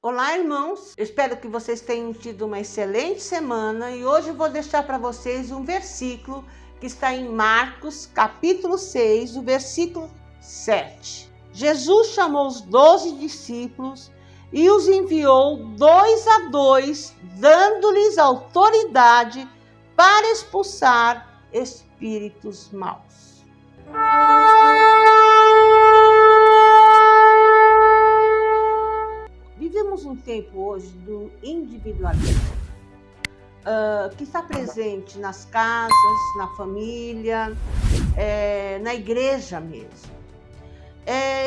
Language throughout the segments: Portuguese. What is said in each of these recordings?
Olá, irmãos. Eu espero que vocês tenham tido uma excelente semana e hoje eu vou deixar para vocês um versículo que está em Marcos, capítulo 6, o versículo 7. Jesus chamou os 12 discípulos e os enviou 2 a 2, dando-lhes autoridade para expulsar espíritos maus. Vivemos um tempo hoje do individualismo, que está presente nas casas, na família, na igreja mesmo.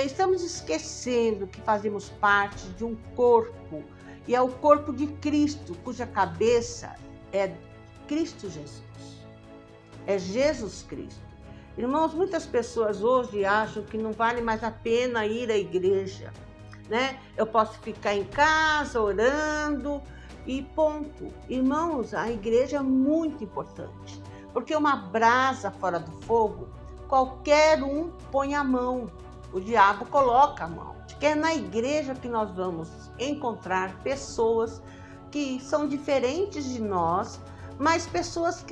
Estamos esquecendo que fazemos parte de um corpo, e é o corpo de Cristo, cuja cabeça é Cristo Jesus. É Jesus Cristo. Irmãos, muitas pessoas hoje acham que não vale mais a pena ir à igreja, né? Eu posso ficar em casa orando e ponto. Irmãos, a igreja é muito importante, porque uma brasa fora do fogo, qualquer um põe a mão, o diabo coloca a mão. Que é na igreja que nós vamos encontrar pessoas que são diferentes de nós, mas pessoas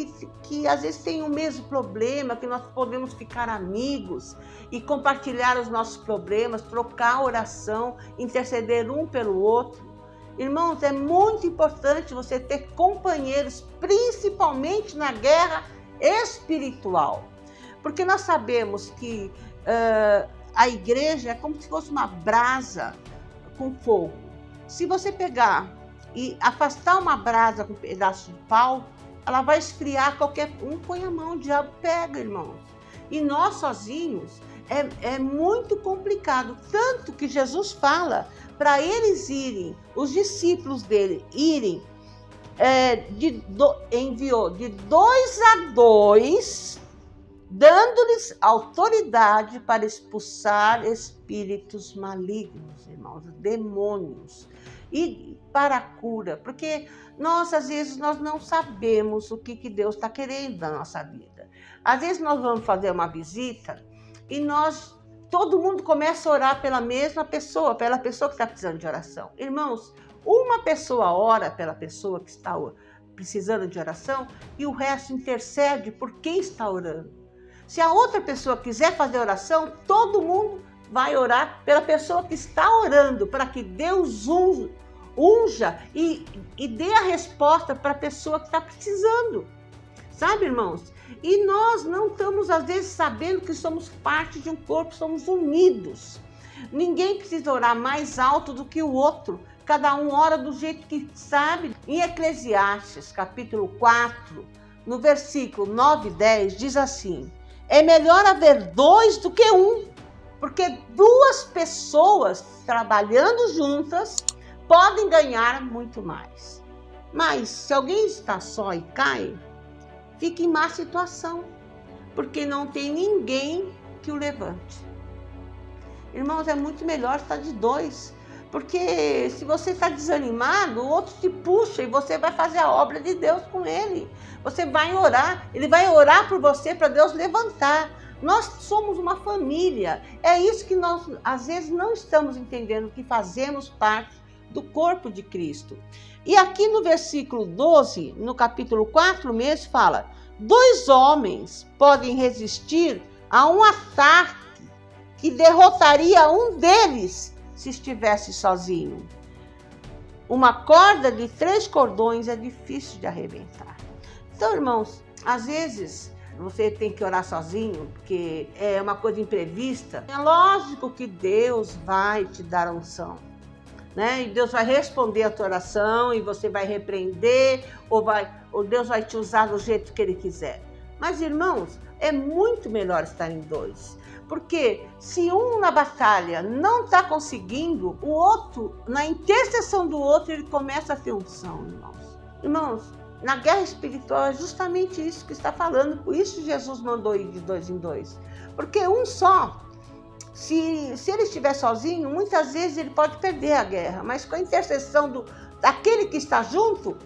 que às vezes têm o mesmo problema, que nós podemos ficar amigos e compartilhar os nossos problemas, trocar oração, interceder um pelo outro. Irmãos, é muito importante você ter companheiros, principalmente na guerra espiritual, porque nós sabemos que a igreja é como se fosse uma brasa com fogo. Se você pegar e afastar uma brasa com um pedaço de pau, ela vai esfriar, qualquer um põe a mão, o diabo pega, irmãos. E nós sozinhos é muito complicado, tanto que Jesus fala para eles irem, os discípulos dele irem, enviou de 2 a 2, dando-lhes autoridade para expulsar espíritos malignos, irmãos, demônios, e para a cura, porque nós, às vezes, nós não sabemos o que Deus está querendo da nossa vida. Às vezes nós vamos fazer uma visita e todo mundo começa a orar pela mesma pessoa, pela pessoa que está precisando de oração. Irmãos, uma pessoa ora pela pessoa que está precisando de oração e o resto intercede por quem está orando. Se a outra pessoa quiser fazer oração, todo mundo vai orar pela pessoa que está orando, para que Deus unja e dê a resposta para a pessoa que está precisando. Sabe, irmãos? E nós não estamos, às vezes, sabendo que somos parte de um corpo, somos unidos. Ninguém precisa orar mais alto do que o outro. Cada um ora do jeito que sabe. Em Eclesiastes, capítulo 4, no versículo 9 e 10, diz assim: é melhor haver 2 do que 1, porque 2 pessoas trabalhando juntas podem ganhar muito mais. Mas se alguém está só e cai, fica em má situação, porque não tem ninguém que o levante. Irmãos, é muito melhor estar de 2, porque se você está desanimado, o outro te puxa e você vai fazer a obra de Deus com ele. Você vai orar, ele vai orar por você para Deus levantar. Nós somos uma família. É isso que nós, às vezes, não estamos entendendo, que fazemos parte do corpo de Cristo. E aqui no versículo 12, no capítulo 4 mesmo, fala: 2 homens podem resistir a um ataque que derrotaria um deles se estivesse sozinho. Uma corda de 3 cordões é difícil de arrebentar. Então, irmãos, às vezes você tem que orar sozinho, porque é uma coisa imprevista. É lógico que Deus vai te dar a unção, né? E Deus vai responder a tua oração e você vai repreender, ou Deus vai te usar do jeito que Ele quiser. Mas, irmãos, é muito melhor estar em 2. Porque se um na batalha não está conseguindo, o outro, na intercessão do outro, ele começa a ter unção, irmãos. Irmãos, na guerra espiritual é justamente isso que está falando. Por isso Jesus mandou ir de 2 em 2. Porque um só, se ele estiver sozinho, muitas vezes ele pode perder a guerra. Mas com a intercessão daquele que está junto,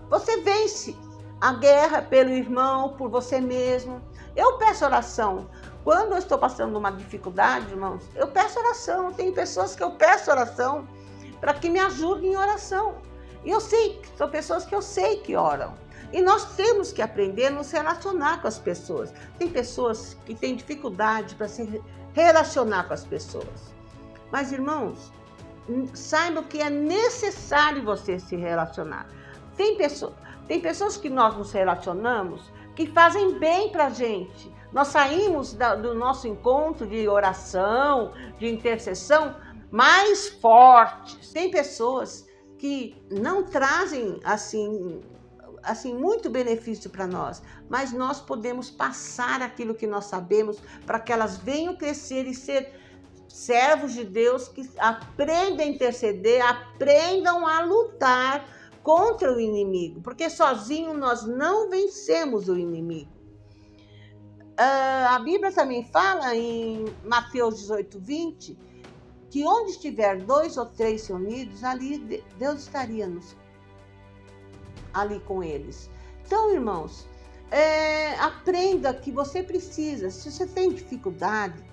você vence a guerra pelo irmão, por você mesmo. Eu peço oração. Quando eu estou passando uma dificuldade, irmãos, eu peço oração. Tem pessoas que eu peço oração para que me ajudem em oração. E eu sei, são pessoas que eu sei que oram. E nós temos que aprender a nos relacionar com as pessoas. Tem pessoas que têm dificuldade para se relacionar com as pessoas. Mas, irmãos, saibam que é necessário você se relacionar. Tem pessoas que nós nos relacionamos que fazem bem para a gente. Nós saímos do nosso encontro de oração, de intercessão, mais fortes. Tem pessoas que não trazem assim muito benefício para nós, mas nós podemos passar aquilo que nós sabemos para que elas venham crescer e ser servos de Deus que aprendam a interceder, aprendam a lutar contra o inimigo, porque sozinho nós não vencemos o inimigo. A Bíblia também fala em Mateus 18:20, que onde estiver 2 ou 3 reunidos, ali Deus estaria ali com eles. Então, irmãos, aprenda que você precisa, se você tem dificuldade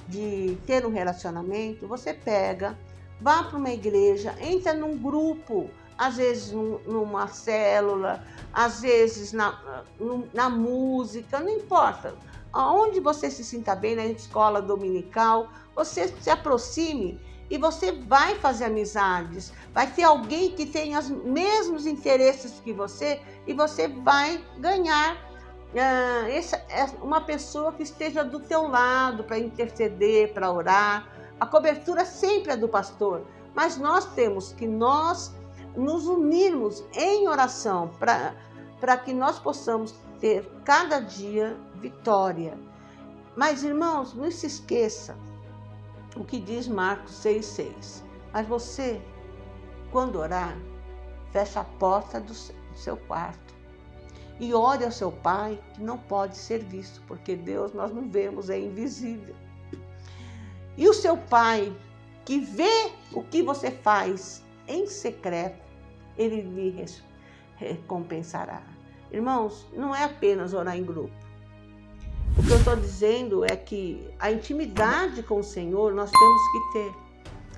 de ter um relacionamento, você pega, vá para uma igreja, entra num grupo, às vezes numa célula, às vezes na música, não importa. Aonde você se sinta bem, na escola dominical, você se aproxime e você vai fazer amizades. Vai ter alguém que tem os mesmos interesses que você e você vai ganhar uma pessoa que esteja do teu lado para interceder, para orar. A cobertura sempre é do pastor, mas nós temos que nos unirmos em oração para que nós possamos ter cada dia vitória. Mas, irmãos, não se esqueça o que diz Marcos 6,6. Mas você, quando orar, fecha a porta do seu quarto e ore ao seu Pai, que não pode ser visto, porque Deus nós não vemos, é invisível. E o seu Pai, que vê o que você faz em secreto, Ele lhe recompensará. Irmãos, não é apenas orar em grupo. O que eu estou dizendo é que a intimidade com o Senhor nós temos que ter,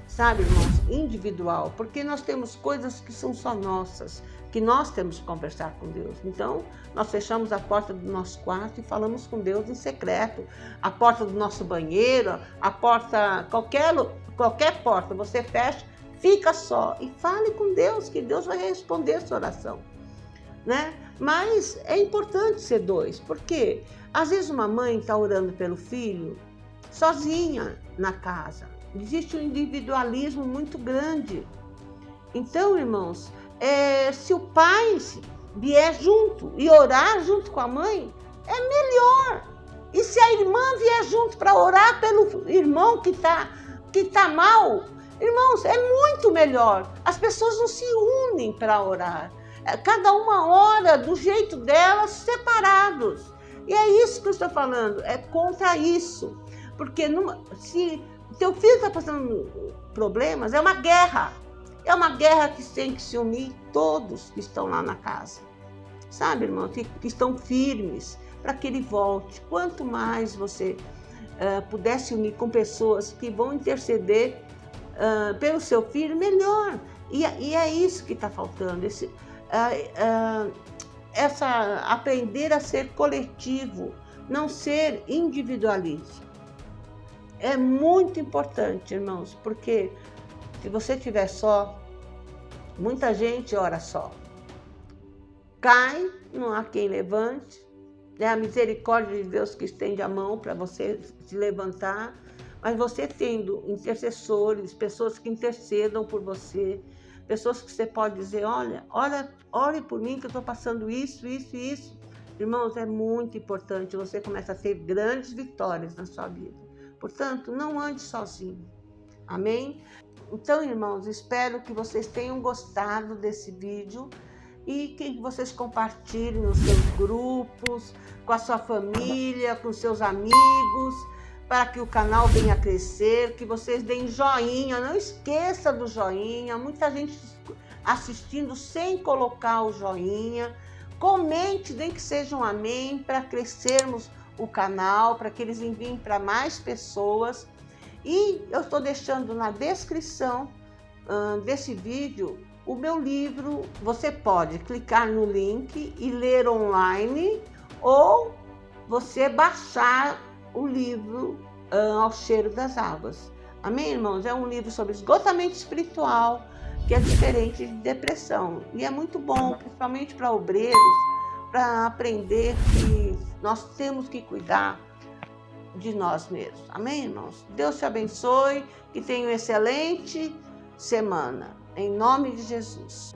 sabe, irmãos, individual, porque nós temos coisas que são só nossas, que nós temos que conversar com Deus. Então, nós fechamos a porta do nosso quarto e falamos com Deus em secreto. A porta do nosso banheiro, a porta, qualquer porta, você fecha, fica só e fale com Deus, que Deus vai responder a sua oração, né? Mas é importante ser dois, porque às vezes uma mãe está orando pelo filho sozinha na casa. Existe um individualismo muito grande. Então, irmãos, se o pai vier junto e orar junto com a mãe, é melhor. E se a irmã vier junto para orar pelo irmão que tá mal, irmãos, é muito melhor. As pessoas não se unem para orar. Cada uma ora do jeito delas, separados. E é isso que eu estou falando, é contra isso. Porque se teu filho está passando problemas, é uma guerra. É uma guerra que tem que se unir todos que estão lá na casa. Sabe, irmão, que estão firmes para que ele volte. Quanto mais você puder se unir com pessoas que vão interceder pelo seu filho, melhor. E é isso que está faltando. Aprender a ser coletivo, não ser individualista. É muito importante, irmãos, porque se você estiver só, muita gente ora só. Cai, não há quem levante. É a misericórdia de Deus que estende a mão para você se levantar. Mas você tendo intercessores, pessoas que intercedam por você, pessoas que você pode dizer, olha, ore por mim que eu estou passando isso. Irmãos, é muito importante. Você começa a ter grandes vitórias na sua vida. Portanto, não ande sozinho. Amém? Então, irmãos, espero que vocês tenham gostado desse vídeo e que vocês compartilhem nos seus grupos, com a sua família, com seus amigos, para que o canal venha a crescer, que vocês deem joinha, não esqueça do joinha, muita gente assistindo sem colocar o joinha. Comente, nem que seja um amém, para crescermos o canal, para que eles enviem para mais pessoas. E eu estou deixando na descrição desse vídeo o meu livro. Você pode clicar no link e ler online, ou você baixar o livro Ao Cheiro das Águas. Amém, irmãos? É um livro sobre esgotamento espiritual, que é diferente de depressão. E é muito bom, principalmente para obreiros, para aprender que nós temos que cuidar de nós mesmos. Amém, irmãos? Deus te abençoe, que tenha uma excelente semana. Em nome de Jesus.